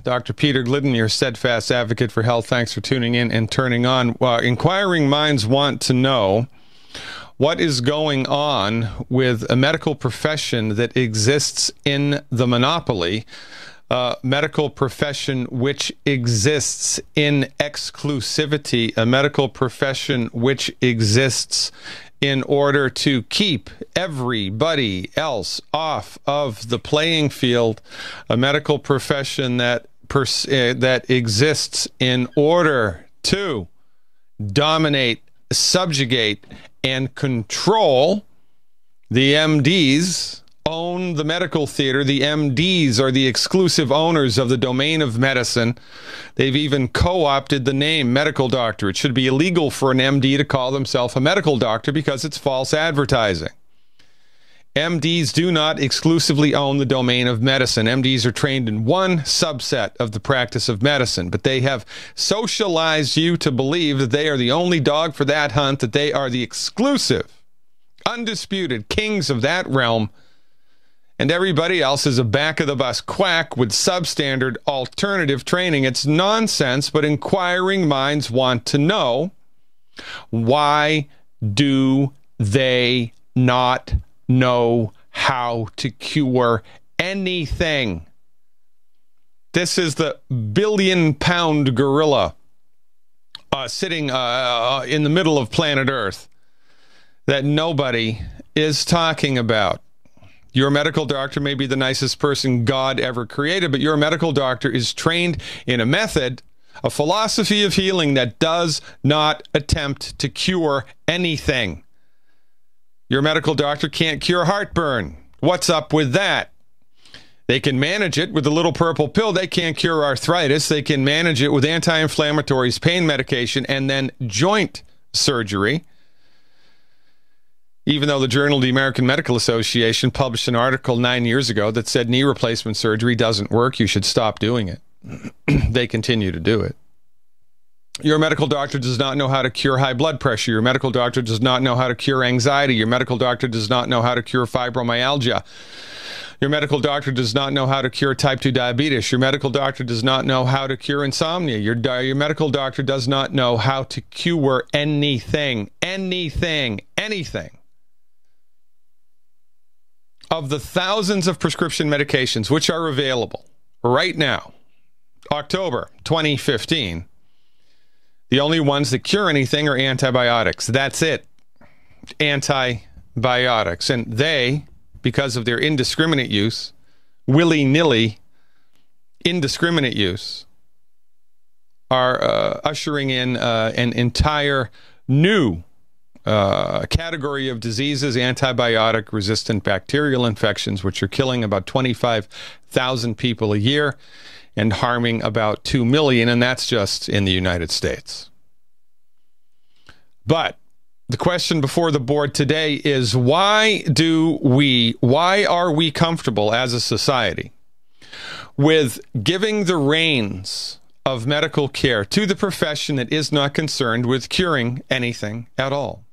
Dr. Peter Glidden, your steadfast advocate for health. Thanks for tuning in and turning on. Inquiring minds want to know what is going on with a medical profession that exists in the monopoly, medical profession which exists in exclusivity, a medical profession which exists in order to keep everybody else off of the playing field, a medical profession that exists in order to dominate, subjugate, and control. The MDs own the medical theater. The MDs are the exclusive owners of the domain of medicine. They've even co-opted the name medical doctor. It should be illegal for an MD to call themselves a medical doctor because it's false advertising. MDs do not exclusively own the domain of medicine. MDs are trained in one subset of the practice of medicine, but they have socialized you to believe that they are the only dog for that hunt, that they are the exclusive, undisputed kings of that realm, and everybody else is a back-of-the-bus quack with substandard alternative training. It's nonsense, but inquiring minds want to know, why do they not know how to cure anything? This is the billion-pound gorilla sitting in the middle of planet Earth that nobody is talking about. Your medical doctor may be the nicest person God ever created, but your medical doctor is trained in a method, a philosophy of healing that does not attempt to cure anything. Your medical doctor can't cure heartburn. What's up with that? They can manage it with a little purple pill. They can't cure arthritis. They can manage it with anti-inflammatories, pain medication, and then joint surgery. Even though the Journal of the American Medical Association published an article 9 years ago that said knee replacement surgery doesn't work, you should stop doing it. They continue to do it. Your medical doctor does not know how to cure high blood pressure. Your medical doctor does not know how to cure anxiety. Your medical doctor does not know how to cure fibromyalgia. Your medical doctor does not know how to cure type 2 diabetes. Your medical doctor does not know how to cure insomnia. Your medical doctor does not know how to cure anything. Of the thousands of prescription medications which are available right now, October 2015, the only ones that cure anything are antibiotics. That's it. Antibiotics. And they, because of their indiscriminate use, willy-nilly indiscriminate use, are ushering in an entire new category of diseases, antibiotic-resistant bacterial infections, which are killing about 25,000 people a year and harming about 2 million, and that's just in the United States. But the question before the board today is, why are we comfortable as a society with giving the reins of medical care to the profession that is not concerned with curing anything at all?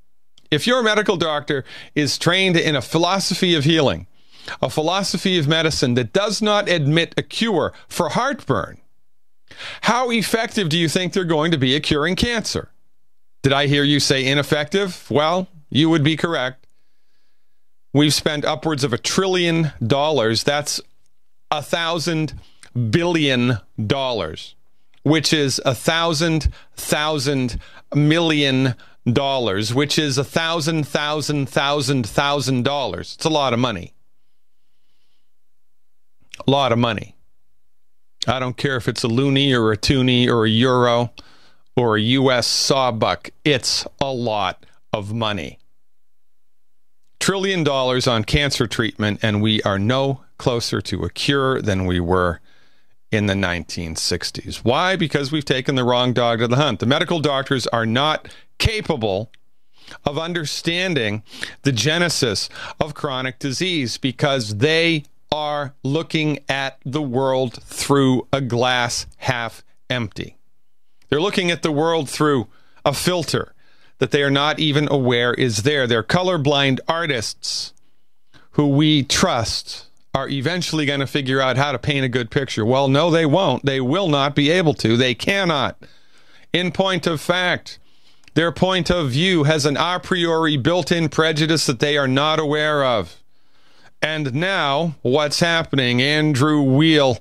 If your medical doctor is trained in a philosophy of healing, a philosophy of medicine that does not admit a cure for heartburn, how effective do you think they're going to be at curing cancer? Did I hear you say ineffective? Well, you would be correct. We've spent upwards of $1 trillion. That's 1,000 billion dollars, which is 1,000 million dollars, which is 1,000 dollars. It's a lot of money. A lot of money. I don't care if it's a loonie or a toonie or a euro or a U.S. sawbuck. It's a lot of money. $1 trillion on cancer treatment, and we are no closer to a cure than we were in the 1960s. Why? Because we've taken the wrong dog to the hunt. The medical doctors are not capable of understanding the genesis of chronic disease because they are looking at the world through a glass half empty. They're looking at the world through a filter that they are not even aware is there. They're colorblind artists who we trust are eventually going to figure out how to paint a good picture. Well, no, they won't. They will not be able to. They cannot. In point of fact, their point of view has an a priori built-in prejudice that they are not aware of. And now, what's happening? Andrew Weil,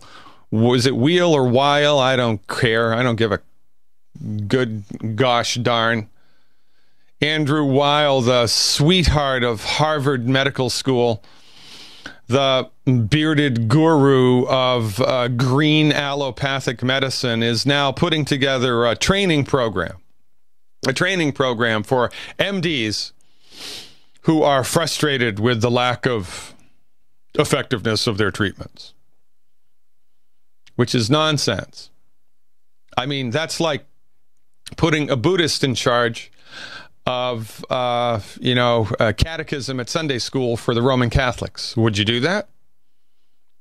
was it Weil or Weil? I don't care. I don't give a good gosh darn. Andrew Weil, the sweetheart of Harvard Medical School, the bearded guru of green allopathic medicine, is now putting together a training program for MDs who are frustrated with the lack of effectiveness of their treatments, which is nonsense. I mean, that's like putting a Buddhist in charge of, catechism at Sunday school for the Roman Catholics. Would you do that?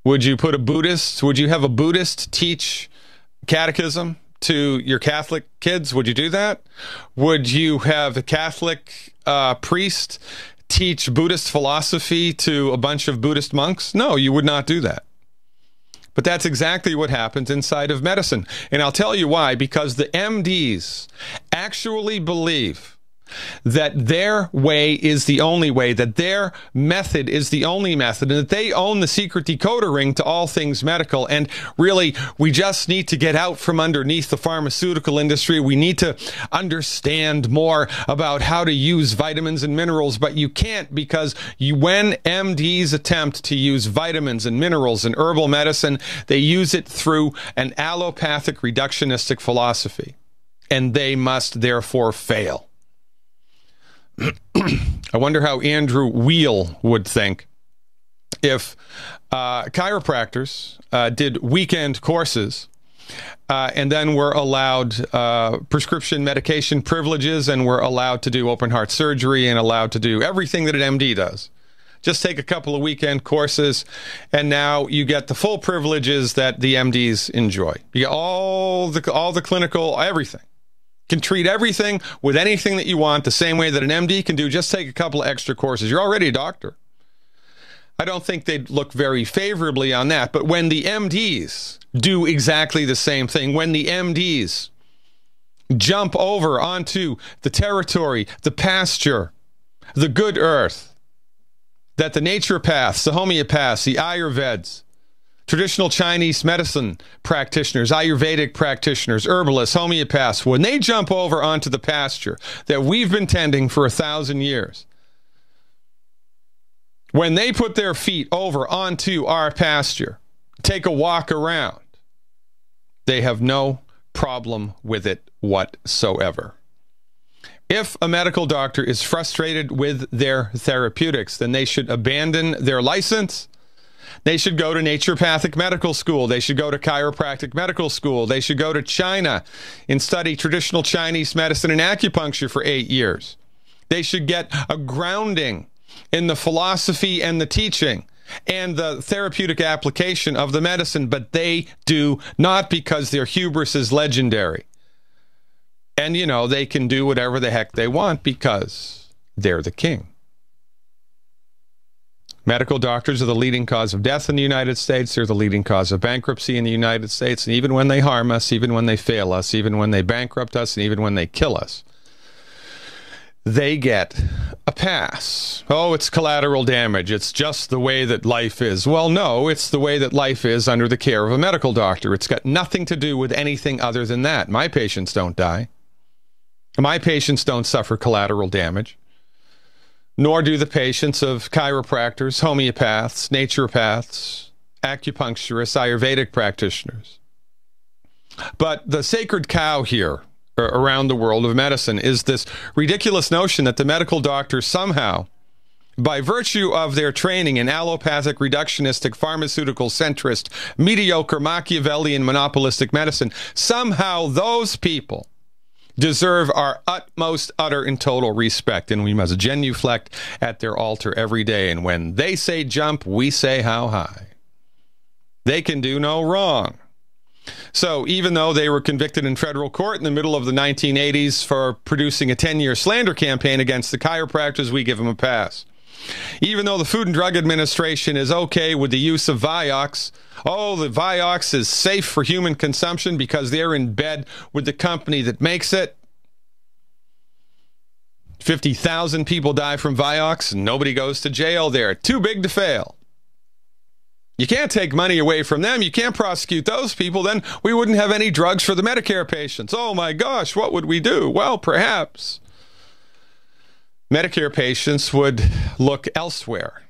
Would you have a Buddhist teach catechism to your Catholic kids? Would you do that? Would you have a Catholic priest teach Buddhist philosophy to a bunch of Buddhist monks? No, you would not do that. But that's exactly what happens inside of medicine. And I'll tell you why. Because the MDs actually believe that their way is the only way, that their method is the only method, and that they own the secret decoder ring to all things medical. And really, we just need to get out from underneath the pharmaceutical industry. We need to understand more about how to use vitamins and minerals, but you can't, because when MDs attempt to use vitamins and minerals in herbal medicine, they use it through an allopathic reductionistic philosophy, and they must therefore fail. I wonder how Andrew Weil would think if chiropractors did weekend courses and then were allowed prescription medication privileges and were allowed to do open heart surgery and allowed to do everything that an MD does. Just take a couple of weekend courses, and now you get the full privileges that the MDs enjoy. You get all the clinical, everything. Can treat everything with anything that you want the same way that an MD can do. Just take a couple of extra courses. You're already a doctor. I don't think they'd look very favorably on that. But when the MDs do exactly the same thing, when the MDs jump over onto the territory, the pasture, the good earth, that the naturopaths, the homeopaths, the Ayurveds, traditional Chinese medicine practitioners, Ayurvedic practitioners, herbalists, homeopaths, when they jump over onto the pasture that we've been tending for 1,000 years, when they put their feet over onto our pasture, take a walk around, they have no problem with it whatsoever. If a medical doctor is frustrated with their therapeutics, then they should abandon their license. They should go to naturopathic medical school. They should go to chiropractic medical school. They should go to China and study traditional Chinese medicine and acupuncture for 8 years. They should get a grounding in the philosophy and the teaching and the therapeutic application of the medicine, but they do not, because their hubris is legendary. And, they can do whatever the heck they want because they're the king. Medical doctors are the leading cause of death in the United States. They're the leading cause of bankruptcy in the United States. And even when they harm us, even when they fail us, even when they bankrupt us, and even when they kill us, they get a pass. Oh, it's collateral damage. It's just the way that life is. Well, no, it's the way that life is under the care of a medical doctor. It's got nothing to do with anything other than that. My patients don't die. My patients don't suffer collateral damage. Nor do the patients of chiropractors, homeopaths, naturopaths, acupuncturists, Ayurvedic practitioners. But the sacred cow here around the world of medicine is this ridiculous notion that the medical doctors somehow, by virtue of their training in allopathic, reductionistic, pharmaceutical, centrist, mediocre, Machiavellian, monopolistic medicine, somehow those people deserve our utmost, utter, and total respect, and we must genuflect at their altar every day. And when they say jump, we say how high. They can do no wrong. So even though they were convicted in federal court in the middle of the 1980s for producing a 10-year slander campaign against the chiropractors, we give them a pass. Even though the Food and Drug Administration is okay with the use of Vioxx, the Vioxx is safe for human consumption because they're in bed with the company that makes it. 50,000 people die from Vioxx, and nobody goes to jail. They're too big to fail. You can't take money away from them. You can't prosecute those people. Then we wouldn't have any drugs for the Medicare patients. Oh my gosh, what would we do? Well, perhaps Medicare patients would look elsewhere.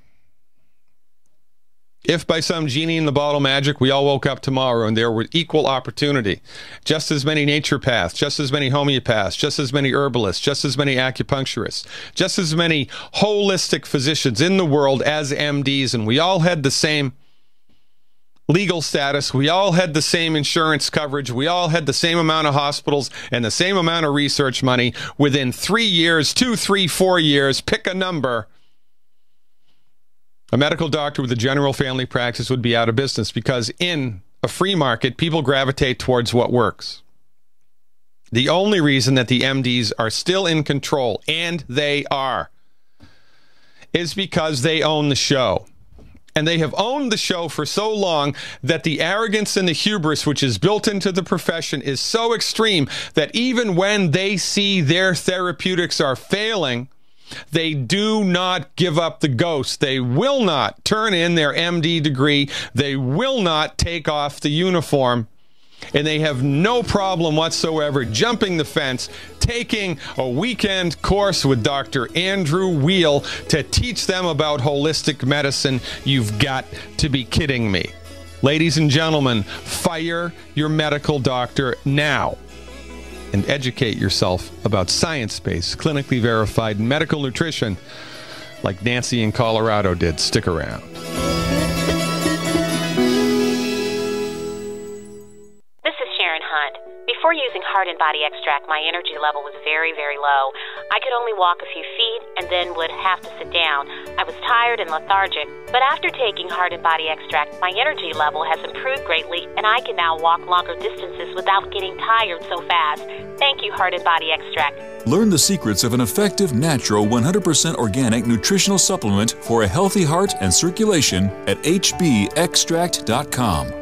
If by some genie in the bottle magic we all woke up tomorrow and there were equal opportunity, just as many naturopaths, just as many homeopaths, just as many herbalists, just as many acupuncturists, just as many holistic physicians in the world as MDs, and we all had the same legal status, we all had the same insurance coverage, we all had the same amount of hospitals and the same amount of research money, within 3 years, 2, 3, 4 years, pick a number, a medical doctor with a general family practice would be out of business, because in a free market, people gravitate towards what works. The only reason that the MDs are still in control, and they are, is because they own the show. And they have owned the show for so long that the arrogance and the hubris which is built into the profession is so extreme that even when they see their therapeutics are failing, they do not give up the ghost. They will not turn in their MD degree. They will not take off the uniform. And they have no problem whatsoever jumping the fence, taking a weekend course with Dr. Andrew Weil to teach them about holistic medicine. You've got to be kidding me. Ladies and gentlemen, fire your medical doctor now and educate yourself about science-based, clinically verified medical nutrition like Nancy in Colorado did. Stick around. Before using Heart and Body Extract, my energy level was very, very low. I could only walk a few feet and then would have to sit down. I was tired and lethargic, but after taking Heart and Body Extract, my energy level has improved greatly, and I can now walk longer distances without getting tired so fast. Thank you, Heart and Body Extract. Learn the secrets of an effective, natural, 100% organic nutritional supplement for a healthy heart and circulation at hbextract.com.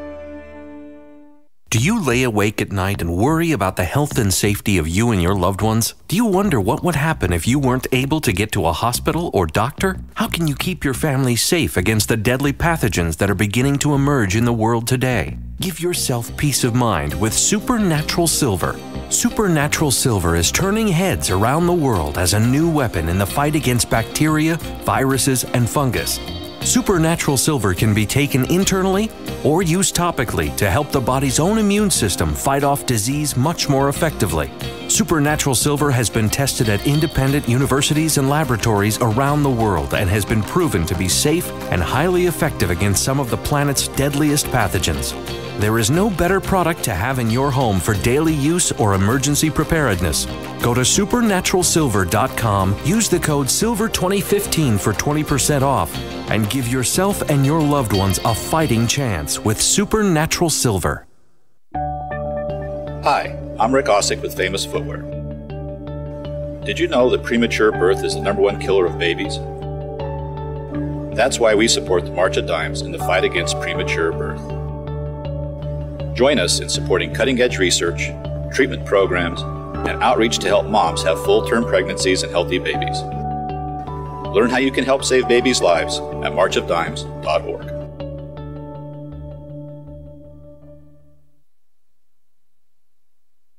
Do you lay awake at night and worry about the health and safety of you and your loved ones? Do you wonder what would happen if you weren't able to get to a hospital or doctor? How can you keep your family safe against the deadly pathogens that are beginning to emerge in the world today? Give yourself peace of mind with Supernatural Silver. Supernatural Silver is turning heads around the world as a new weapon in the fight against bacteria, viruses, and fungus. Supernatural Silver can be taken internally or used topically to help the body's own immune system fight off disease much more effectively. Supernatural Silver has been tested at independent universities and laboratories around the world and has been proven to be safe and highly effective against some of the planet's deadliest pathogens. There is no better product to have in your home for daily use or emergency preparedness. Go to supernaturalsilver.com, use the code SILVER2015 for 20% off, and give yourself and your loved ones a fighting chance with Supernatural Silver. Hi, I'm Rick Ossick with Famous Footwear. Did you know that premature birth is the #1 killer of babies? That's why we support the March of Dimes in the fight against premature birth. Join us in supporting cutting-edge research, treatment programs, and outreach to help moms have full-term pregnancies and healthy babies. Learn how you can help save babies' lives at marchofdimes.org.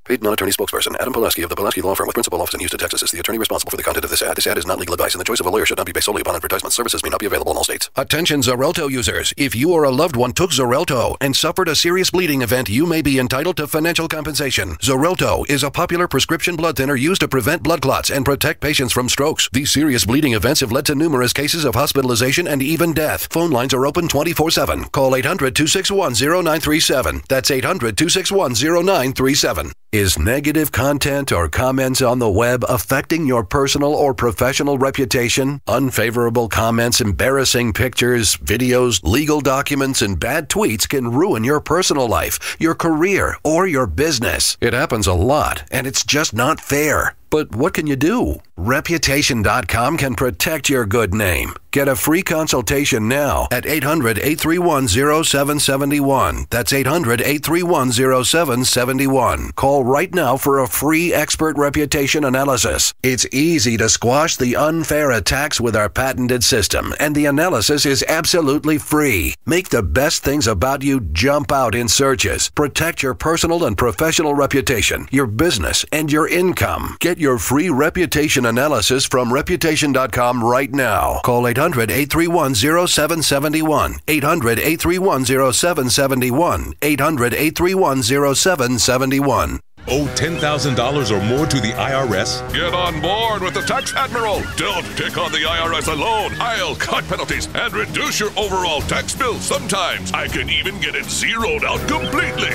Paid non-attorney spokesperson Adam Pulaski of the Pulaski Law Firm with principal office in Houston, Texas is the attorney responsible for the content of this ad. This ad is not legal advice, and the choice of a lawyer should not be based solely upon advertisement. Services may not be available in all states. Attention Xarelto users. If you or a loved one took Xarelto and suffered a serious bleeding event, you may be entitled to financial compensation. Xarelto is a popular prescription blood thinner used to prevent blood clots and protect patients from strokes. These serious bleeding events have led to numerous cases of hospitalization and even death. Phone lines are open 24/7. Call 800-261-0937. That's 800-261-0937. Is negative content or comments on the web affecting your personal or professional reputation? Unfavorable comments, embarrassing pictures, videos, legal documents, and bad tweets can ruin your personal life, your career, or your business. It happens a lot, and it's just not fair. But what can you do? Reputation.com can protect your good name. Get a free consultation now at 800-831-0771. That's 800-831-0771. Call right now for a free expert reputation analysis. It's easy to squash the unfair attacks with our patented system, and the analysis is absolutely free. Make the best things about you jump out in searches. Protect your personal and professional reputation, your business, and your income. Get your free reputation analysis from Reputation.com right now. Call 800-831-0771. 800-831-0771. 800-831-0771. Owe $10,000 or more to the IRS? Get on board with the Tax Admiral. Don't take on the IRS alone. I'll cut penalties and reduce your overall tax bill. Sometimes I can even get it zeroed out completely.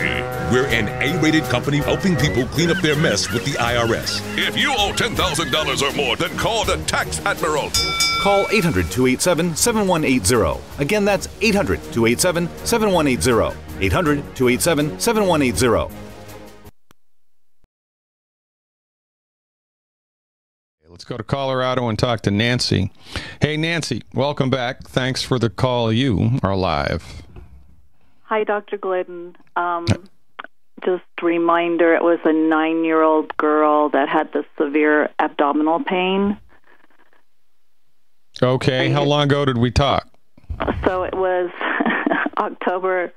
We're an A-rated company helping people clean up their mess with the IRS. If you owe $10,000 or more, then call the Tax Admiral. Call 800-287-7180. Again, that's 800-287-7180. 800-287-7180. Let's go to Colorado and talk to Nancy. Hey, Nancy, welcome back. Thanks for the call. You are live. Hi, Dr. Glidden. Just a reminder, it was a 9-year-old girl that had the severe abdominal pain. Okay, how long ago did we talk? So it was October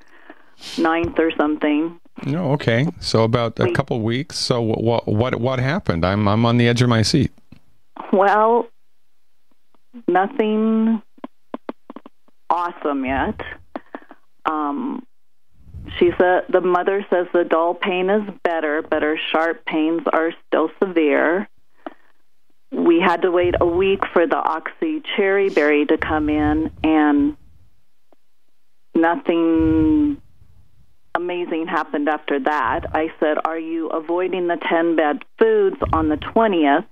9th or something. No, okay. So about a couple weeks. So what happened? I'm on the edge of my seat. Well, nothing awesome yet. The mother says the dull pain is better, but her sharp pains are still severe. We had to wait a week for the oxy cherry berry to come in, and nothing amazing happened after that. I said, "Are you avoiding the 10 bad foods on the 20th?"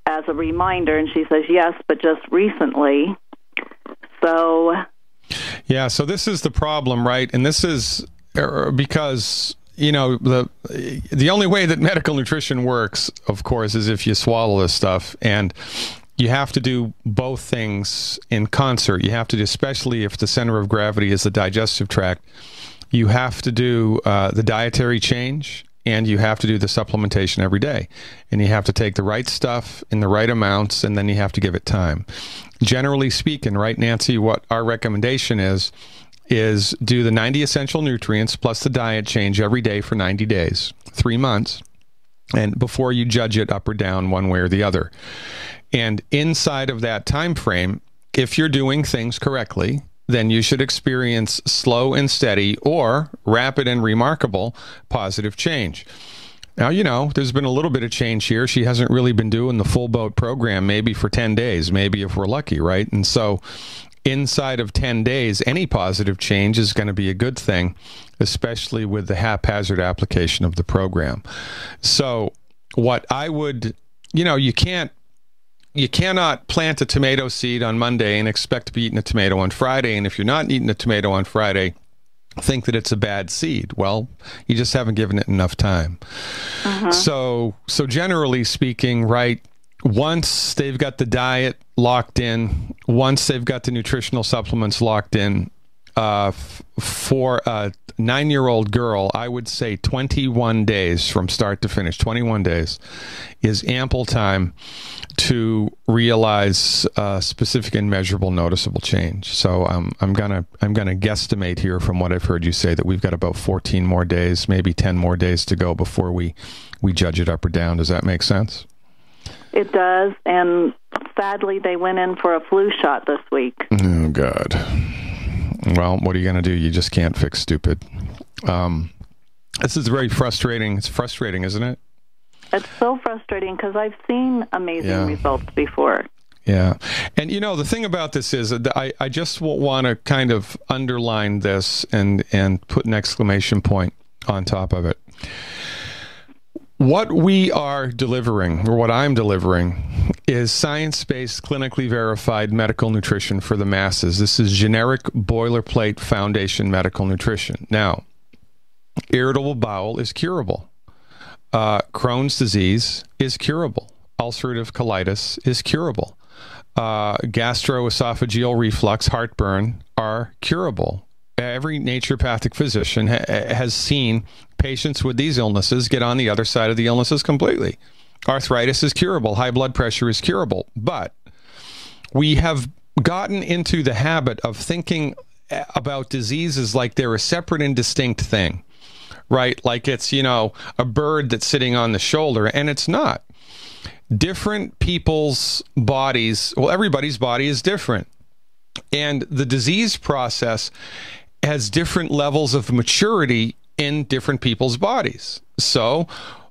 as a reminder, and she says yes, but just recently. So yeah, so this is the problem, right? And this is because the only way that medical nutrition works, of course, is if you swallow this stuff, and you have to do both things in concert. You have to do, especially if the center of gravity is the digestive tract, you have to do the dietary change, and you have to do the supplementation every day. And you have to take the right stuff in the right amounts, and then you have to give it time. Generally speaking, right, Nancy, what our recommendation is do the 90 essential nutrients plus the diet change every day for 90 days, 3 months, and before you judge it up or down one way or the other. And inside of that time frame, if you're doing things correctly, then you should experience slow and steady or rapid and remarkable positive change. Now, there's been a little bit of change here. She hasn't really been doing the full boat program, maybe for 10 days, maybe if we're lucky, right? And so inside of 10 days, any positive change is going to be a good thing, especially with the haphazard application of the program. So what I would, you cannot plant a tomato seed on Monday and expect to be eating a tomato on Friday. And if you're not eating a tomato on Friday, think that it's a bad seed. Well, you just haven't given it enough time. So generally speaking, right, once they've got the diet locked in, once they've got the nutritional supplements locked in, for a 9-year-old girl, I would say 21 days from start to finish, 21 days is ample time to realize specific and measurable noticeable change. So I'm gonna guesstimate here from what I've heard you say that we've got about 14 more days, maybe 10 more days to go before we judge it up or down. Does that make sense? it does, and sadly they went in for a flu shot this week. Oh, God. Well, what are you going to do? You just can't fix stupid. This is very frustrating. It's frustrating, isn't it? It's so frustrating because I've seen amazing results before. Yeah. And, you know, the thing about this is that I just want to kind of underline this and put an exclamation point on top of it. What we are delivering, or what I'm delivering, is science-based, clinically verified medical nutrition for the masses. This is generic boilerplate foundation medical nutrition. Now, irritable bowel is curable. Crohn's disease is curable. Ulcerative colitis is curable. Gastroesophageal reflux, heartburn are curable. Every naturopathic physician has seen patients with these illnesses get on the other side of the illnesses completely. Arthritis is curable. High blood pressure is curable. But we have gotten into the habit of thinking about diseases like they're a separate and distinct thing, right? Like it's, a bird that's sitting on the shoulder, and it's not. Different people's bodies, well, everybody's body is different. And the disease process has different levels of maturity in different people's bodies. So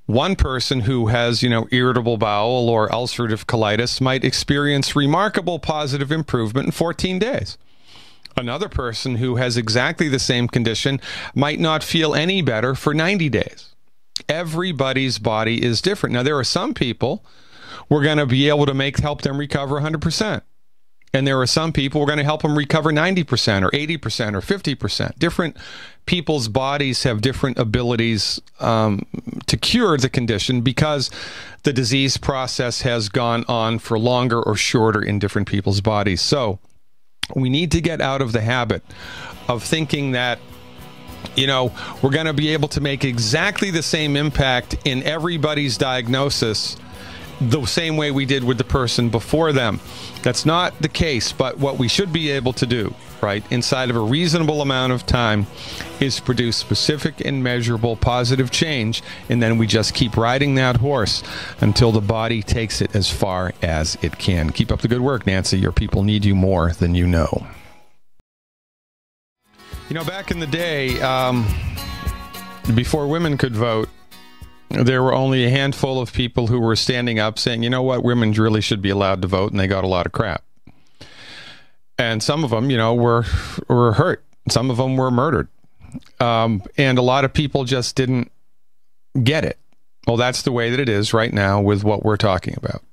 one person who has, irritable bowel or ulcerative colitis might experience remarkable positive improvement in 14 days. Another person who has exactly the same condition might not feel any better for 90 days. Everybody's body is different. Now, there are some people we're going to be able to help them recover 100%. And there are some people we're going to help them recover 90% or 80% or 50%. Different people's bodies have different abilities to cure the condition because the disease process has gone on for longer or shorter in different people's bodies. So we need to get out of the habit of thinking that, we're going to be able to make exactly the same impact in everybody's diagnosis the same way we did with the person before them. That's not the case, but what we should be able to do, right, inside of a reasonable amount of time is produce specific and measurable positive change, and then we just keep riding that horse until the body takes it as far as it can. Keep up the good work, Nancy. Your people need you more than you know. Back in the day, before women could vote, there were only a handful of people who were standing up saying, women really should be allowed to vote, and they got a lot of crap. And some of them, were hurt. Some of them were murdered. And a lot of people just didn't get it. Well, that's the way that it is right now with what we're talking about.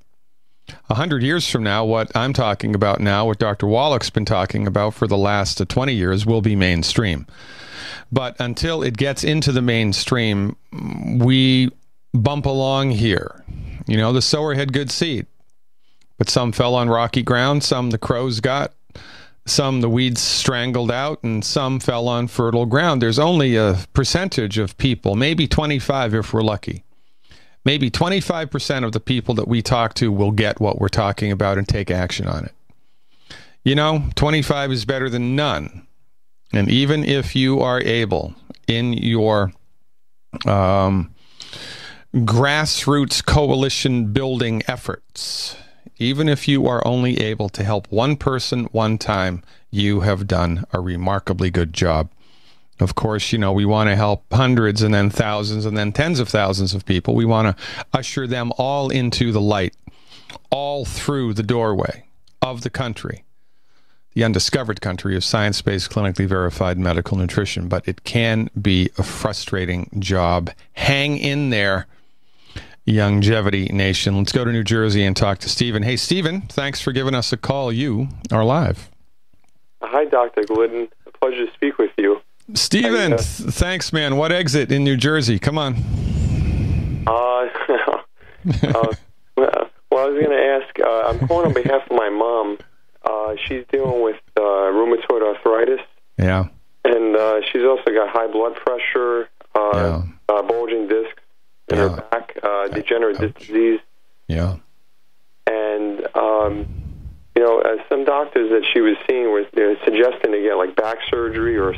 100 years from now, what I'm talking about now, what Dr. Wallach's been talking about for the last 20 years, will be mainstream. But until it gets into the mainstream, we bump along here. The sower had good seed, but some fell on rocky ground, some the crows got, some the weeds strangled out, and some fell on fertile ground. There's only a percentage of people, maybe 25 if we're lucky. Maybe 25% of the people that we talk to will get what we're talking about and take action on it. 25 is better than none. And even if you are able, in your grassroots coalition building efforts, even if you are only able to help one person one time, you have done a remarkably good job. Of course, we want to help hundreds and then thousands and then tens of thousands of people. We want to usher them all into the light, all through the doorway of the country. The undiscovered country of science-based, clinically verified medical nutrition, but it can be a frustrating job. Hang in there, Longevity Nation. Let's go to New Jersey and talk to Stephen. Hey, Stephen, thanks for giving us a call. You are live. Hi, Dr. Glidden. A pleasure to speak with you. Stephen, thanks, man. What exit in New Jersey? Come on. Well, I was going to ask, I'm calling on behalf of my mom. She's dealing with rheumatoid arthritis. Yeah. And she's also got high blood pressure, bulging discs in her back, degenerative disc disease. Yeah. And, some doctors that she was seeing were suggesting to get like back surgery or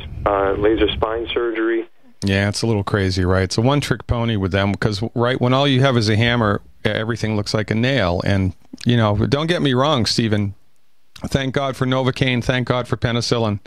laser spine surgery. Yeah, it's a little crazy, right? It's a one-trick pony with them because, right, when all you have is a hammer, everything looks like a nail. And, don't get me wrong, Stephen. Thank God for Novocaine. Thank God for penicillin.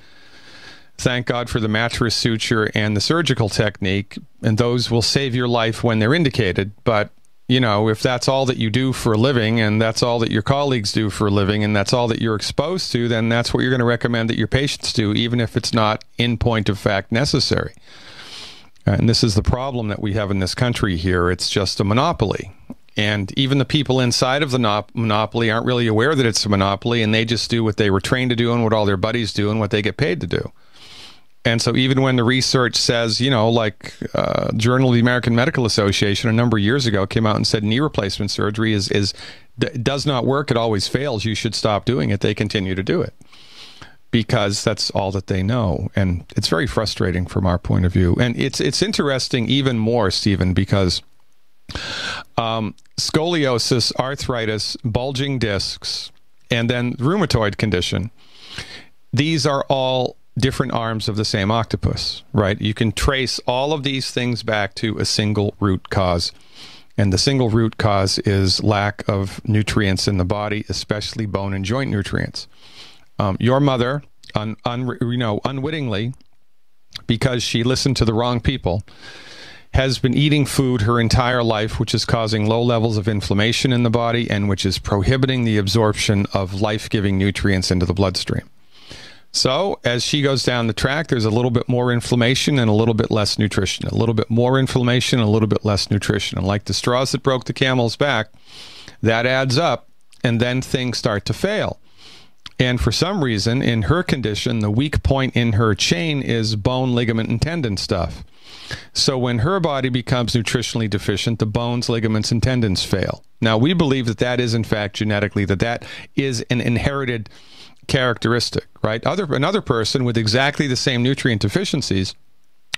Thank God for the mattress suture and the surgical technique. And those will save your life when they're indicated. But, if that's all that you do for a living and that's all that your colleagues do for a living and that's all that you're exposed to, then that's what you're going to recommend that your patients do, even if it's not in point of fact necessary. And this is the problem that we have in this country here. It's just a monopoly. And even the people inside of the monopoly aren't really aware that it's a monopoly, and they just do what they were trained to do and what all their buddies do and what they get paid to do. And so even when the research says, like Journal of the American Medical Association a number of years ago came out and said knee replacement surgery does not work, it always fails, you should stop doing it, they continue to do it because that's all that they know. And it's very frustrating from our point of view. And it's interesting even more, Stephen, because scoliosis, arthritis, bulging discs, and then rheumatoid condition, these are all different arms of the same octopus, right? You can trace all of these things back to a single root cause. And the single root cause is lack of nutrients in the body, especially bone and joint nutrients. Your mother, unwittingly, because she listened to the wrong people, has been eating food her entire life, which is causing low levels of inflammation in the body and which is prohibiting the absorption of life-giving nutrients into the bloodstream. So as she goes down the track, there's a little bit more inflammation and a little bit less nutrition, a little bit more inflammation, and a little bit less nutrition. And like the straws that broke the camel's back, that adds up, and then things start to fail. And for some reason, in her condition, the weak point in her chain is bone, ligament, and tendon stuff. So when her body becomes nutritionally deficient, the bones, ligaments, and tendons fail. Now, we believe that that is, in fact, genetically, that is an inherited characteristic, right? Another person with exactly the same nutrient deficiencies,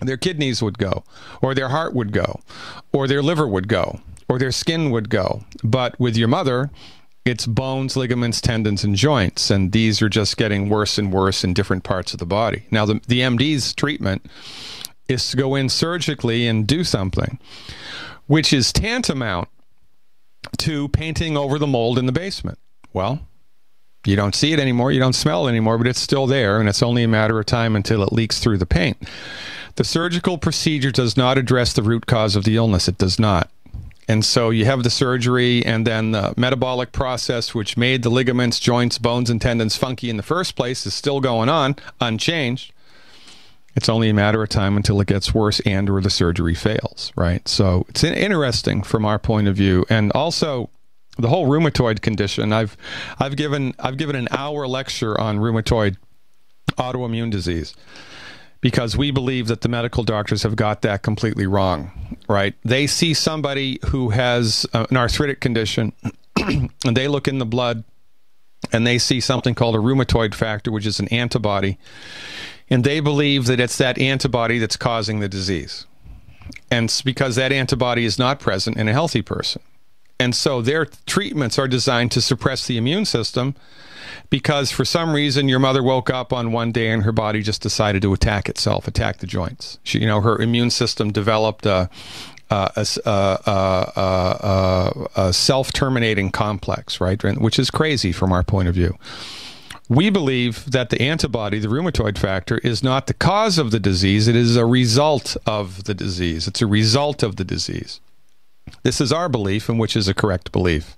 their kidneys would go, or their heart would go, or their liver would go, or their skin would go. But with your mother, it's bones, ligaments, tendons, and joints, and these are just getting worse and worse in different parts of the body. Now, the MD's treatment is to go in surgically and do something, which is tantamount to painting over the mold in the basement. Well, you don't see it anymore, you don't smell it anymore, but it's still there, and it's only a matter of time until it leaks through the paint. The surgical procedure does not address the root cause of the illness. It does not. And so you have the surgery, and then the metabolic process, which made the ligaments, joints, bones, and tendons funky in the first place, is still going on, unchanged. It's only a matter of time until it gets worse and or the surgery fails, right? So it's interesting from our point of view. And also, the whole rheumatoid condition, I've given an hour lecture on rheumatoid autoimmune disease because we believe that the medical doctors have got that completely wrong, right? They see somebody who has an arthritic condition and they look in the blood and they see something called a rheumatoid factor, which is an antibody, and they believe that it's that antibody that's causing the disease. And it's because that antibody is not present in a healthy person. And so their treatments are designed to suppress the immune system because for some reason your mother woke up on one day and her body just decided to attack itself, attack the joints. She, her immune system developed a self-terminating complex, right? Which is crazy from our point of view. We believe that the antibody, the rheumatoid factor, is not the cause of the disease. It is a result of the disease. It's a result of the disease. This is our belief, and which is a correct belief.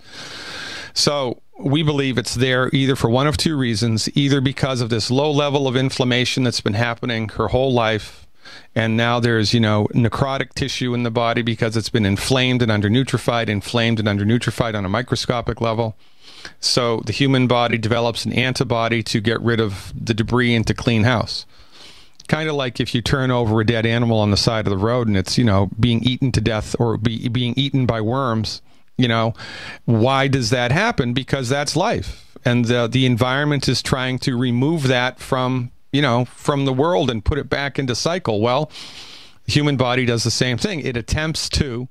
So we believe it's there either for one of two reasons, either because of this low level of inflammation that's been happening her whole life, and now there's, necrotic tissue in the body because it's been inflamed and undernutrified on a microscopic level. So the human body develops an antibody to get rid of the debris and to clean house. Kind of like if you turn over a dead animal on the side of the road and it's, being eaten to death or being eaten by worms, why does that happen? Because that's life. And the environment is trying to remove that from the world and put it back into cycle. Well, the human body does the same thing. It attempts to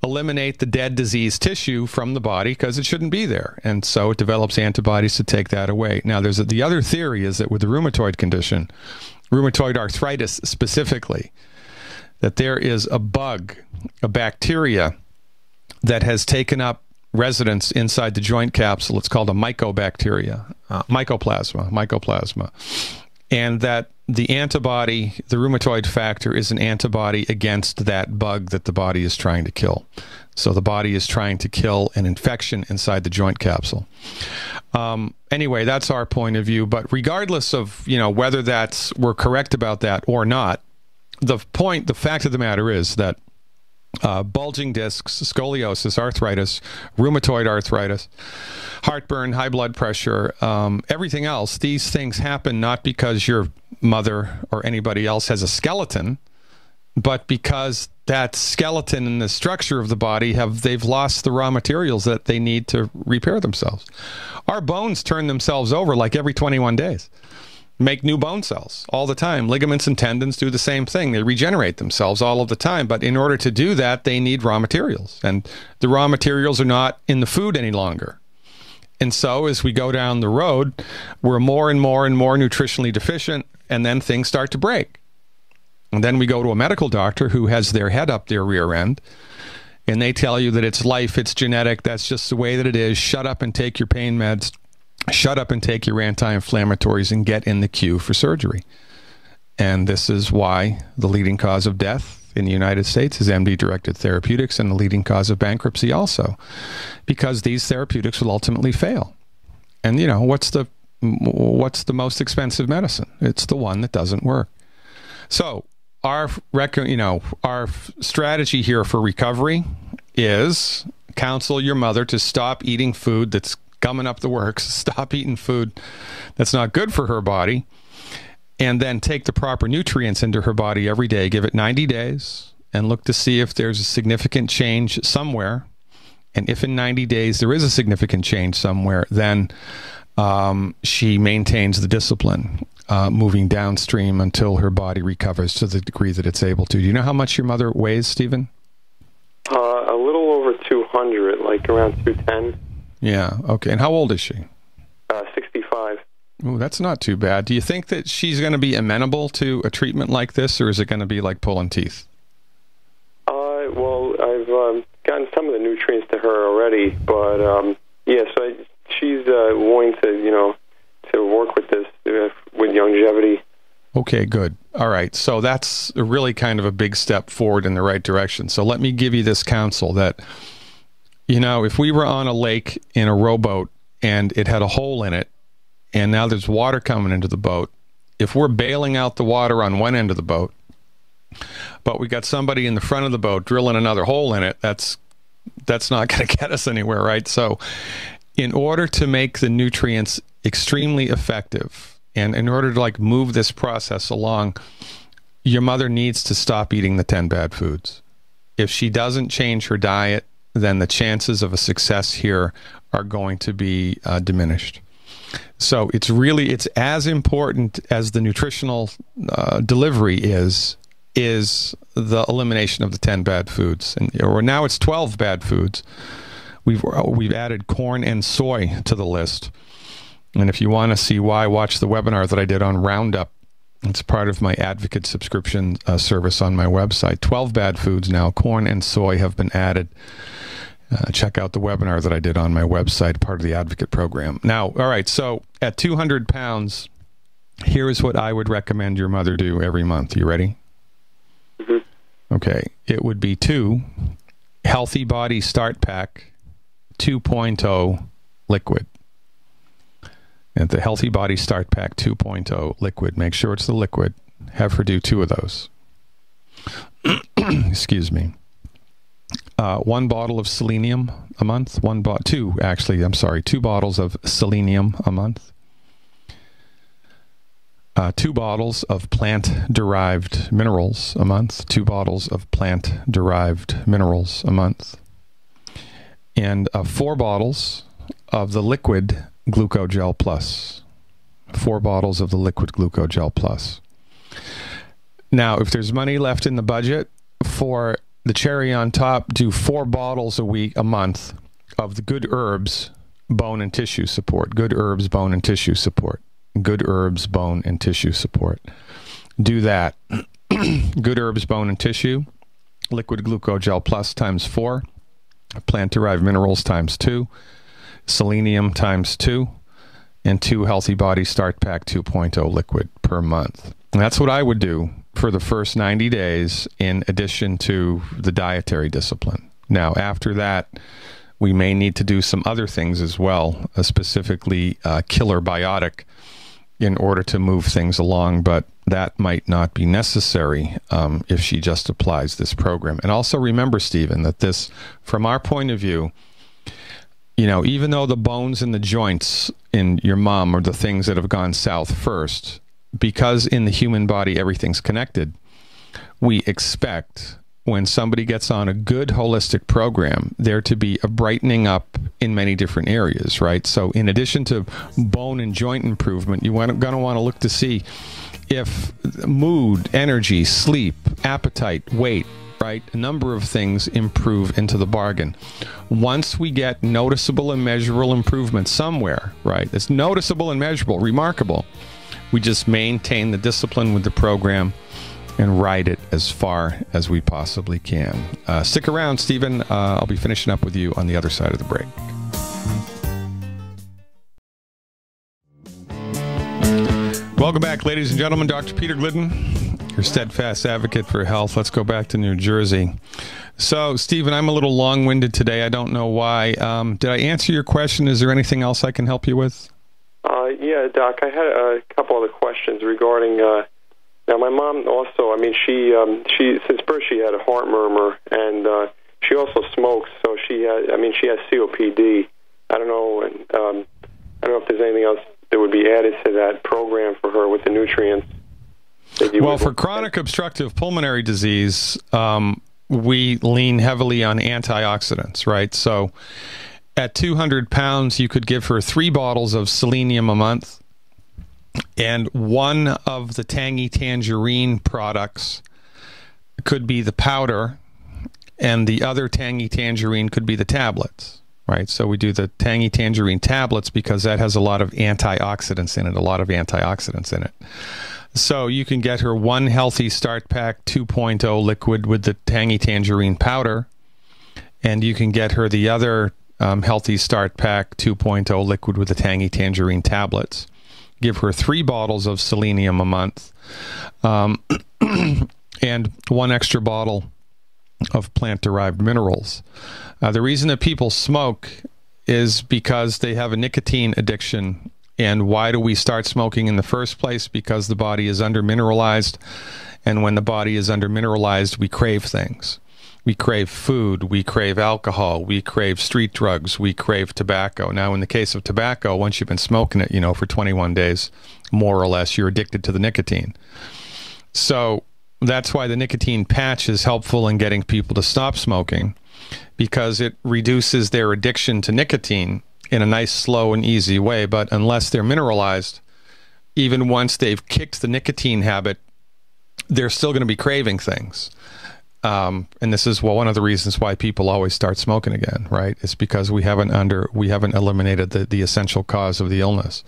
eliminate the dead diseased tissue from the body because it shouldn't be there. And so it develops antibodies to take that away. Now, the other theory is that with the rheumatoid condition, rheumatoid arthritis specifically, that there is a bug, a bacteria that has taken up residence inside the joint capsule. It's called a mycobacteria, mycoplasma. And that the antibody, the rheumatoid factor, is an antibody against that bug that the body is trying to kill. So the body is trying to kill an infection inside the joint capsule. Anyway, that's our point of view. But regardless of, whether we're correct about that or not, the fact of the matter is that bulging discs, scoliosis, arthritis, rheumatoid arthritis, heartburn, high blood pressure, everything else, these things happen not because you're mother or anybody else has a skeleton, but because that skeleton and the structure of the body they've lost the raw materials that they need to repair themselves. Our bones turn themselves over like every 21 days. Make new bone cells all the time. Ligaments and tendons do the same thing. They regenerate themselves all of the time. But in order to do that, they need raw materials. And the raw materials are not in the food any longer. And so as we go down the road, we're more and more and more nutritionally deficient, and then things start to break. And then we go to a medical doctor who has their head up their rear end, and they tell you that it's life, it's genetic, that's just the way that it is. Shut up and take your pain meds. Shut up and take your anti-inflammatories and get in the queue for surgery. And this is why the leading cause of death in the United States is MD-directed therapeutics, and the leading cause of bankruptcy also, because these therapeutics will ultimately fail. And, you know, what's the most expensive medicine? It's the one that doesn't work. So our strategy here for recovery is counsel your mother to stop eating food that's gumming up the works, stop eating food that's not good for her body, and then take the proper nutrients into her body every day. Give it 90 days and look to see if there's a significant change somewhere. And if in 90 days there is a significant change somewhere, then she maintains the discipline, moving downstream until her body recovers to the degree that it's able to. Do you know how much your mother weighs, Stephen? A little over 200, like around 210. Yeah, okay. And how old is she? 65. Ooh, that's not too bad. Do you think that she's going to be amenable to a treatment like this, or is it going to be like pulling teeth? Well, I've gotten some of the nutrients to her already, but so she's willing to, to work with this with longevity. Okay, good. All right. So that's really kind of a big step forward in the right direction. So let me give you this counsel that, if we were on a lake in a rowboat and it had a hole in it, and now there's water coming into the boat, if we're bailing out the water on one end of the boat, but we got somebody in the front of the boat drilling another hole in it, that's not going to get us anywhere, right? So in order to make the nutrients extremely effective, and in order to move this process along, your mother needs to stop eating the 10 bad foods. If she doesn't change her diet, then the chances of a success here are going to be diminished. So it's as important as the nutritional delivery is the elimination of the 10 bad foods. Or now it's 12 bad foods. We've added corn and soy to the list. And if you want to see why, watch the webinar that I did on Roundup. It's part of my Advocate subscription service on my website. 12 bad foods now. Corn and soy have been added. Check out the webinar that I did on my website, part of the Advocate program. Now, all right, so at 200 pounds, here is what I would recommend your mother do every month. You ready? Mm-hmm. Okay. It would be 2 Healthy Body Start Pack 2.0 liquid. And the Healthy Body Start Pack 2.0 liquid. Make sure it's the liquid. Have her do 2 of those. Excuse me. 1 bottle of selenium a month. 2 bottles of selenium a month. 2 bottles of plant-derived minerals a month. 2 bottles of plant-derived minerals a month. And 4 bottles of the liquid Glucogel Plus. 4 bottles of the liquid Glucogel Plus. Now, if there's money left in the budget for the cherry on top, do 4 bottles a month of the Good Herbs Bone and Tissue Support. Good Herbs Bone and Tissue Support. Good Herbs Bone and Tissue Support. Do that. Good Herbs Bone and Tissue. Liquid Glucogel Plus times 4. Plant-derived minerals times 2. Selenium times 2. And 2 Healthy Body Start Pack 2.0 liquid per month. And that's what I would do for the first 90 days in addition to the dietary discipline. Now, after that, we may need to do some other things as well, specifically killer biotic in order to move things along, but that might not be necessary if she just applies this program. And also remember, Stephen, that this, from our point of view, even though the bones and the joints in your mom are the things that have gone south first, because in the human body everything's connected, we expect when somebody gets on a good holistic program, there to be a brightening up in many different areas, right? So in addition to bone and joint improvement, you're going to want to look to see if mood, energy, sleep, appetite, weight, right? A number of things improve into the bargain. Once we get noticeable and measurable improvement somewhere, right? It's noticeable and measurable, remarkable. We just maintain the discipline with the program and ride it as far as we possibly can. Stick around, Stephen. I'll be finishing up with you on the other side of the break. Welcome back, ladies and gentlemen. Dr. Peter Glidden, your steadfast advocate for health. Let's go back to New Jersey. So, Stephen, I'm a little long-winded today. I don't know why. Did I answer your question? Is there anything else I can help you with? Yeah, Doc, I had a couple other questions regarding... Now, my mom also, I mean, she since birth she had a heart murmur, and she also smokes, so she has COPD. I don't know if there's anything else that would be added to that program for her with the nutrients. Well, for chronic obstructive pulmonary disease, we lean heavily on antioxidants, right? So at 200 pounds, you could give her 3 bottles of selenium a month. And one of the tangy tangerine products could be the powder, and the other tangy tangerine could be the tablets, right? So we do the tangy tangerine tablets because that has a lot of antioxidants in it, So you can get her one Healthy Start Pack 2.0 liquid with the tangy tangerine powder, and you can get her the other Healthy Start Pack 2.0 liquid with the tangy tangerine tablets. Give her 3 bottles of selenium a month, and 1 extra bottle of plant-derived minerals. The reason that people smoke is because they have a nicotine addiction. And why do we start smoking in the first place? Because the body is under-mineralized, and when the body is under-mineralized, we crave things. We crave food, we crave alcohol, we crave street drugs, we crave tobacco. Now, in the case of tobacco, once you've been smoking it, for 21 days, more or less, you're addicted to the nicotine. So that's why the nicotine patch is helpful in getting people to stop smoking, because it reduces their addiction to nicotine in a nice, slow, and easy way. But unless they're mineralized, even once they've kicked the nicotine habit, they're still going to be craving things. And this is one of the reasons why people always start smoking again, right? It's because we haven't eliminated the essential cause of the illness.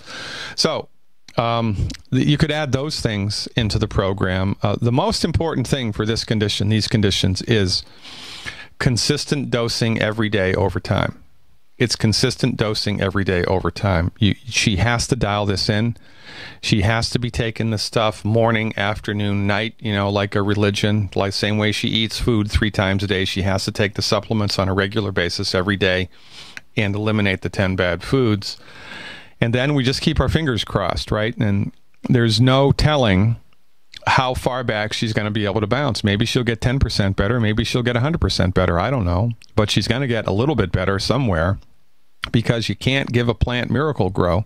So you could add those things into the program. The most important thing for these conditions, is consistent dosing every day over time. It's consistent dosing every day over time. She has to dial this in. She has to be taking the stuff morning, afternoon, night, like a religion. Like same way she eats food 3 times a day, she has to take the supplements on a regular basis every day and eliminate the 10 bad foods. And then we just keep our fingers crossed, right? And there's no telling how far back she's going to be able to bounce. Maybe she'll get 10% better. Maybe she'll get 100% better. I don't know. But she's going to get a little bit better somewhere, because you can't give a plant miracle grow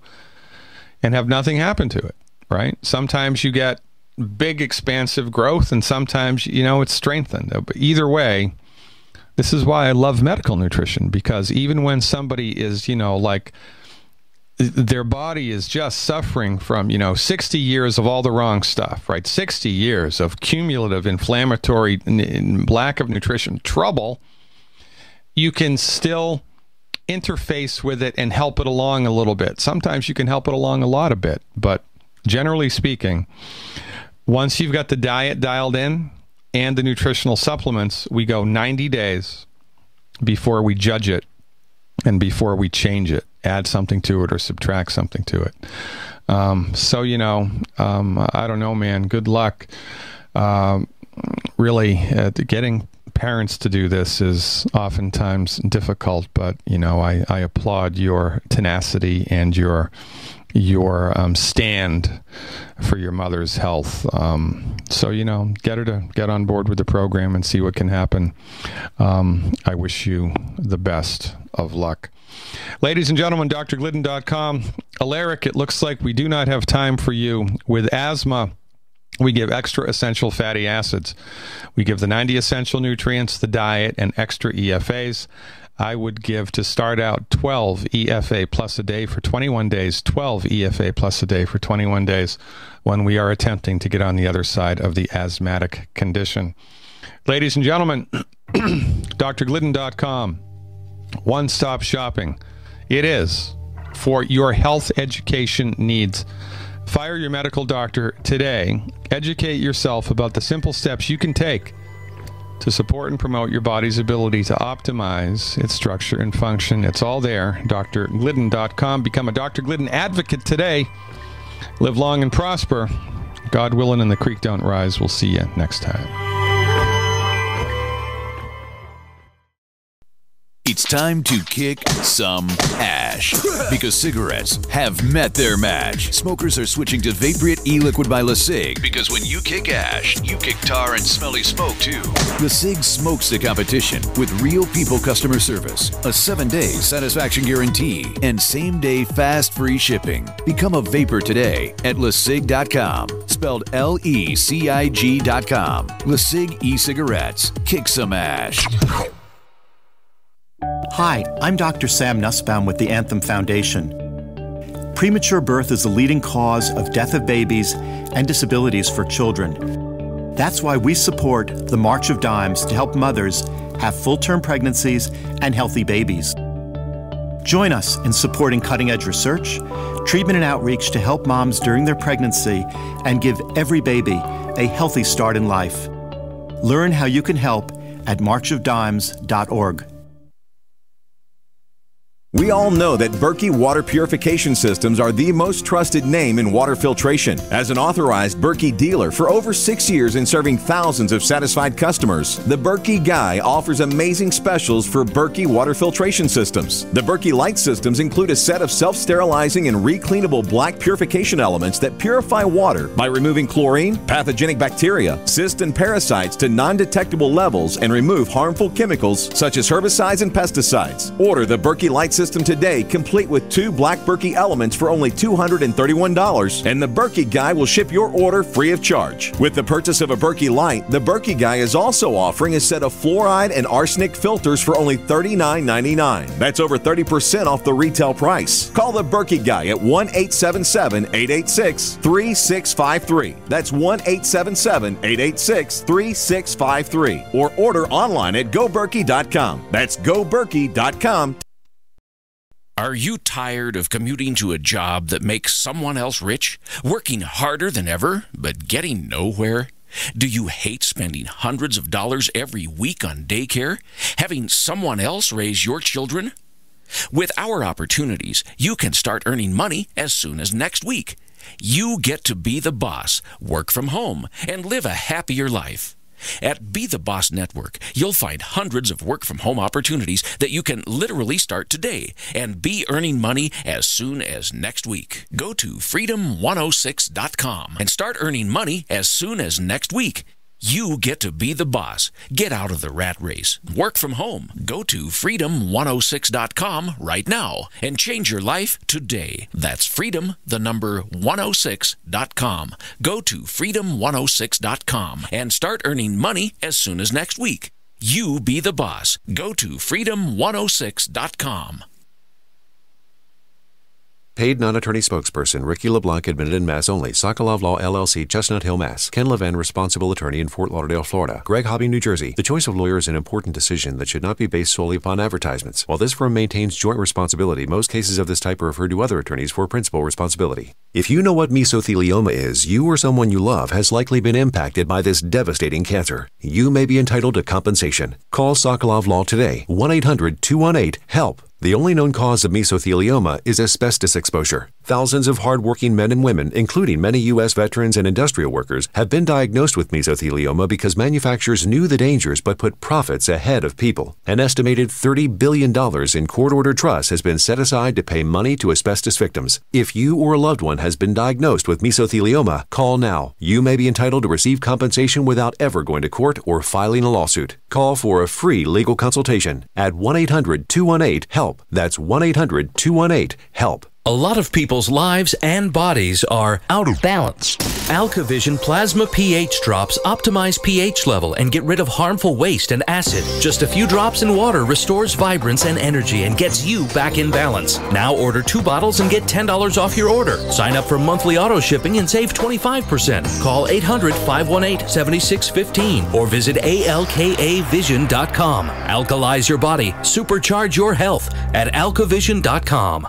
and have nothing happen to it, right? Sometimes you get big, expansive growth, and sometimes, it's strengthened. But either way, this is why I love medical nutrition, because even when somebody is, like their body is just suffering from, 60 years of all the wrong stuff, right? 60 years of cumulative inflammatory lack of nutrition trouble, you can still interface with it and help it along a little bit. Sometimes you can help it along a lot a bit, but generally speaking, once you've got the diet dialed in and the nutritional supplements, we go 90 days before we judge it and before we change it, add something to it or subtract something to it. So, I don't know, man. Good luck. Really, getting parents to do this is oftentimes difficult, but I applaud your tenacity and your your stand for your mother's health. So, get her to get on board with the program and see what can happen. I wish you the best of luck. Ladies and gentlemen, drglidden.com. Alaric, it looks like we do not have time for you. With asthma, we give extra essential fatty acids. We give the 90 essential nutrients, the diet, and extra EFAs. I would give, to start out, 12 EFA plus a day for 21 days, 12 EFA plus a day for 21 days when we are attempting to get on the other side of the asthmatic condition. Ladies and gentlemen, drglidden.com. One-stop shopping. It is for your health education needs. Fire your medical doctor today. Educate yourself about the simple steps you can take to support and promote your body's ability to optimize its structure and function. It's all there. drglidden.com. Become a Dr. Glidden advocate today. Live long and prosper. God willing, and the creek don't rise. We'll see you next time. It's time to kick some ash, because cigarettes have met their match. Smokers are switching to Vaporite e-liquid by LeSig, because when you kick ash, you kick tar and smelly smoke too. LeSig smokes the competition with real people customer service, a 7-day satisfaction guarantee, and same-day fast free shipping. Become a vapor today at LeSig.com, spelled LECIG.com. LeSig e-cigarettes. Kick some ash. Hi, I'm Dr. Sam Nussbaum with the Anthem Foundation. Premature birth is the leading cause of death of babies and disabilities for children. That's why we support the March of Dimes to help mothers have full-term pregnancies and healthy babies. Join us in supporting cutting-edge research, treatment and outreach to help moms during their pregnancy and give every baby a healthy start in life. Learn how you can help at marchofdimes.org. We all know that Berkey water purification systems are the most trusted name in water filtration. As an authorized Berkey dealer for over 6 years and serving thousands of satisfied customers, the Berkey Guy offers amazing specials for Berkey water filtration systems. The Berkey Light systems include a set of self-sterilizing and recleanable black purification elements that purify water by removing chlorine, pathogenic bacteria, cysts, and parasites to non-detectable levels and remove harmful chemicals such as herbicides and pesticides. Order the Berkey Light system today, complete with 2 black Berkey elements for only $231, and the Berkey Guy will ship your order free of charge. With the purchase of a Berkey Light, the Berkey Guy is also offering a set of fluoride and arsenic filters for only $39.99. That's over 30% off the retail price. Call the Berkey Guy at 1-877-886-3653. That's 1-877-886-3653. Or order online at goberkey.com. That's goberkey.com. Are you tired of commuting to a job that makes someone else rich, working harder than ever, but getting nowhere? Do you hate spending hundreds of dollars every week on daycare, having someone else raise your children? With our opportunities, you can start earning money as soon as next week. You get to be the boss, work from home, and live a happier life. At Be the Boss Network, you'll find hundreds of work-from-home opportunities that you can literally start today and be earning money as soon as next week. Go to freedom106.com and start earning money as soon as next week. You get to be the boss. Get out of the rat race. Work from home. Go to freedom106.com right now and change your life today. That's freedom106.com. Go to freedom106.com and start earning money as soon as next week. You be the boss. Go to freedom106.com. Paid non-attorney spokesperson Ricky LeBlanc, admitted in Mass only. Sokolov Law, LLC, Chestnut Hill, Mass. Ken Levin, responsible attorney in Fort Lauderdale, Florida. Greg Hobby, New Jersey. The choice of lawyer is an important decision that should not be based solely upon advertisements. While this firm maintains joint responsibility, most cases of this type are referred to other attorneys for principal responsibility. If you know what mesothelioma is, you or someone you love has likely been impacted by this devastating cancer. You may be entitled to compensation. Call Sokolov Law today, 1-800-218-HELP. The only known cause of mesothelioma is asbestos exposure. Thousands of hardworking men and women, including many U.S. veterans and industrial workers, have been diagnosed with mesothelioma because manufacturers knew the dangers but put profits ahead of people. An estimated $30 billion in court-ordered trusts has been set aside to pay money to asbestos victims. If you or a loved one has been diagnosed with mesothelioma, call now. You may be entitled to receive compensation without ever going to court or filing a lawsuit. Call for a free legal consultation at 1-800-218-HELP. That's 1-800-218-HELP. A lot of people's lives and bodies are out of balance. AlkaVision Plasma pH drops optimize pH level and get rid of harmful waste and acid. Just a few drops in water restores vibrance and energy and gets you back in balance. Now order 2 bottles and get $10 off your order. Sign up for monthly auto shipping and save 25%. Call 800-518-7615 or visit alkavision.com. Alkalize your body. Supercharge your health at alkavision.com.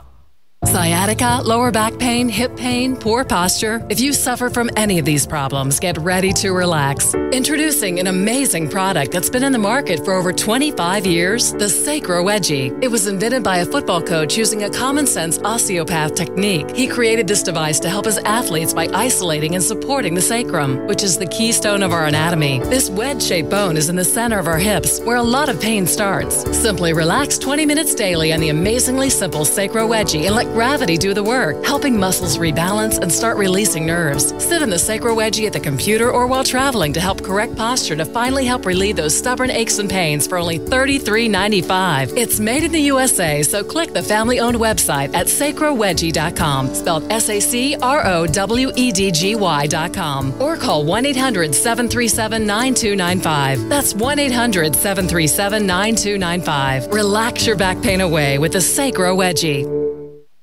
Sciatica, lower back pain, hip pain, poor posture. If you suffer from any of these problems, get ready to relax. Introducing an amazing product that's been in the market for over 25 years, the Sacro Wedgie. It was invented by a football coach using a common-sense osteopath technique. He created this device to help his athletes by isolating and supporting the sacrum, which is the keystone of our anatomy. This wedge-shaped bone is in the center of our hips, where a lot of pain starts. Simply relax 20 minutes daily on the amazingly simple Sacro Wedgie and let gravity do the work, helping muscles rebalance and start releasing nerves. Sit in the Sacro Wedgie at the computer or while traveling to help correct posture to finally help relieve those stubborn aches and pains for only $33.95. It's made in the USA, so click the family-owned website at sacrowedgie.com, spelled SACROWEDGY.com, or call 1-800-737-9295. That's 1-800-737-9295. Relax your back pain away with the Sacro Wedgie.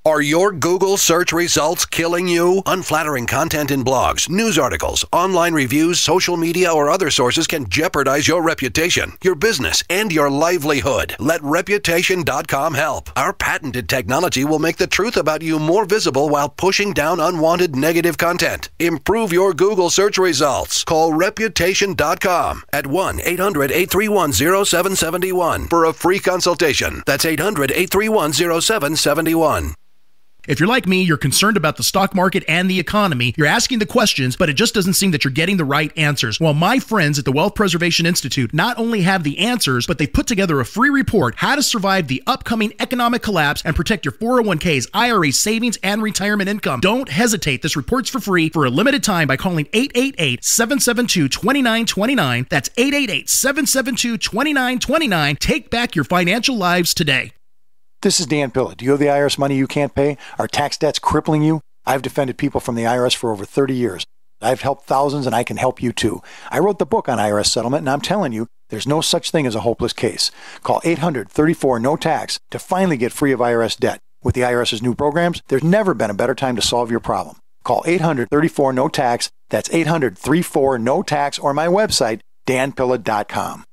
Are your Google search results killing you? Unflattering content in blogs, news articles, online reviews, social media, or other sources can jeopardize your reputation, your business, and your livelihood. Let Reputation.com help. Our patented technology will make the truth about you more visible while pushing down unwanted negative content. Improve your Google search results. Call Reputation.com at 1-800-831-0771 for a free consultation. That's 800-831-0771. If you're like me, you're concerned about the stock market and the economy. You're asking the questions, but it just doesn't seem that you're getting the right answers. Well, my friends at the Wealth Preservation Institute not only have the answers, but they've put together a free report, How to Survive the Upcoming Economic Collapse and Protect Your 401ks, IRA savings, and retirement income. Don't hesitate. This report's for free for a limited time by calling 888-772-2929. That's 888-772-2929. Take back your financial lives today. This is Dan Pilla. Do you owe the IRS money you can't pay? Are tax debts crippling you? I've defended people from the IRS for over 30 years. I've helped thousands, and I can help you too. I wrote the book on IRS settlement, and I'm telling you, there's no such thing as a hopeless case. Call 800-34-NO-TAX to finally get free of IRS debt. With the IRS's new programs, there's never been a better time to solve your problem. Call 800-34-NO-TAX. That's 800-34-NO-TAX, or my website, danpilla.com.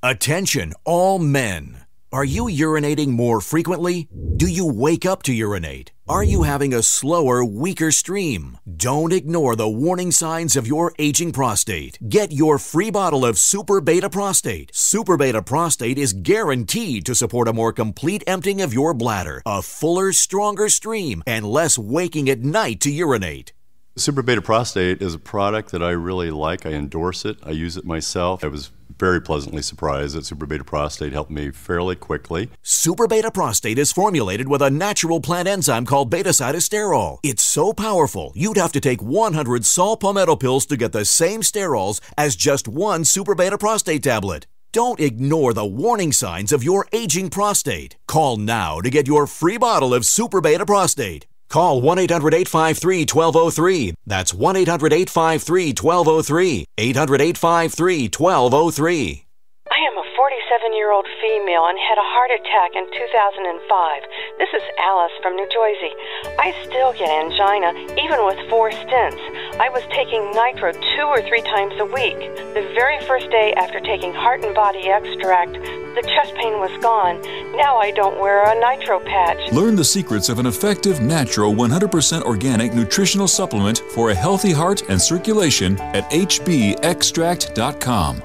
Attention, all men. Are you urinating more frequently? Do you wake up to urinate? Are you having a slower, weaker stream? Don't ignore the warning signs of your aging prostate. Get your free bottle of Super Beta Prostate. Super Beta Prostate is guaranteed to support a more complete emptying of your bladder, a fuller, stronger stream, and less waking at night to urinate. Super Beta Prostate is a product that I really like. I endorse it. I use it myself. I was very pleasantly surprised that Super Beta Prostate helped me fairly quickly. Super Beta Prostate is formulated with a natural plant enzyme called beta-cytosterol. It's so powerful, you'd have to take 100 saw palmetto pills to get the same sterols as just one Super Beta Prostate tablet. Don't ignore the warning signs of your aging prostate. Call now to get your free bottle of Super Beta Prostate. Call 1-800-853-1203. That's 1-800-853-1203. 800-853-1203. I am a 47-year-old female and had a heart attack in 2005. This is Alice from New Jersey. I still get angina, even with 4 stents. I was taking nitro 2 or 3 times a week. The very first day after taking Heart and Body Extract, the chest pain was gone. Now I don't wear a nitro patch. Learn the secrets of an effective, natural, 100% organic nutritional supplement for a healthy heart and circulation at hbextract.com.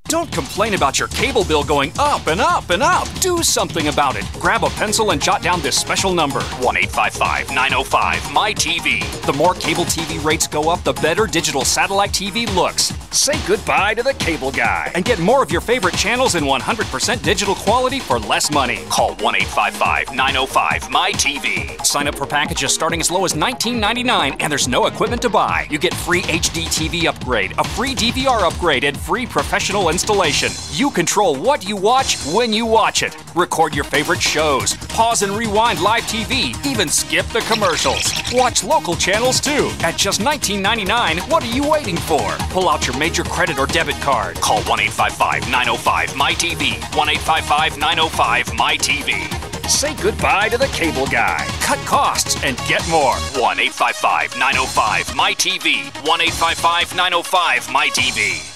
Don't complain about your cable bill going up and up and up. Do something about it. Grab a pencil and jot down this special number, 1-855-905-MY-TV. The more cable TV rates go up, the better digital satellite TV looks. Say goodbye to the cable guy and get more of your favorite channels in 100% digital quality for less money. Call 1-855-905-MY-TV. Sign up for packages starting as low as $19.99, and there's no equipment to buy. You get free HD TV upgrade, a free DVR upgrade, and free professional installation. You control what you watch when you watch it. Record your favorite shows, pause and rewind live TV, even skip the commercials. Watch local channels too. At just $19.99, what are you waiting for? Pull out your major credit or debit card. Call 1-855-905-MY-TV. 1-855-905-MY-TV. Say goodbye to the cable guy. Cut costs and get more. 1-855-905-MY-TV. 1-855-905-MY-TV.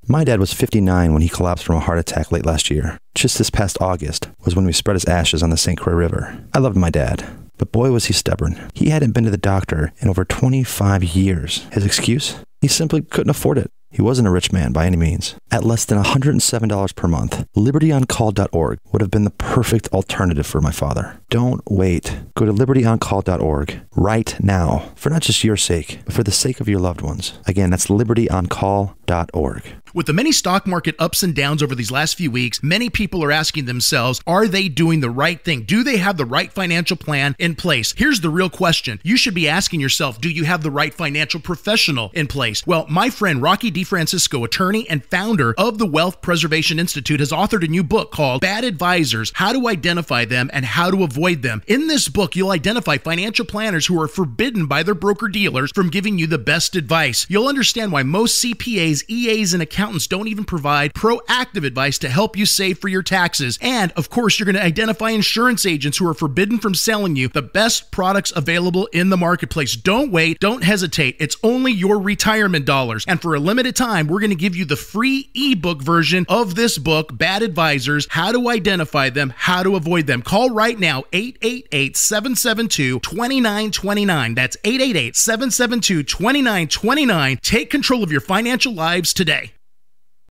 My dad was 59 when he collapsed from a heart attack late last year. Just this past August was when we spread his ashes on the St. Croix River. I loved my dad, but boy was he stubborn. He hadn't been to the doctor in over 25 years. His excuse? He simply couldn't afford it. He wasn't a rich man by any means. At less than $107 per month, libertyoncall.org would have been the perfect alternative for my father. Don't wait. Go to libertyoncall.org right now, for not just your sake, but for the sake of your loved ones. Again, that's libertyoncall.org. With the many stock market ups and downs over these last few weeks, many people are asking themselves, are they doing the right thing? Do they have the right financial plan in place? Here's the real question. You should be asking yourself, do you have the right financial professional in place? Well, my friend Rocky DeFrancisco, attorney and founder of the Wealth Preservation Institute, has authored a new book called Bad Advisors, How to Identify Them and How to Avoid Them. In this book, you'll identify financial planners who are forbidden by their broker-dealers from giving you the best advice. You'll understand why most CPAs, EAs, and accountants don't even provide proactive advice to help you save for your taxes. And of course, you're going to identify insurance agents who are forbidden from selling you the best products available in the marketplace. Don't wait. Don't hesitate. It's only your retirement dollars. And for a limited time, we're going to give you the free ebook version of this book, Bad Advisors, How to Identify Them, How to Avoid Them. Call right now, 888-772-2929. That's 888-772-2929. Take control of your financial lives today.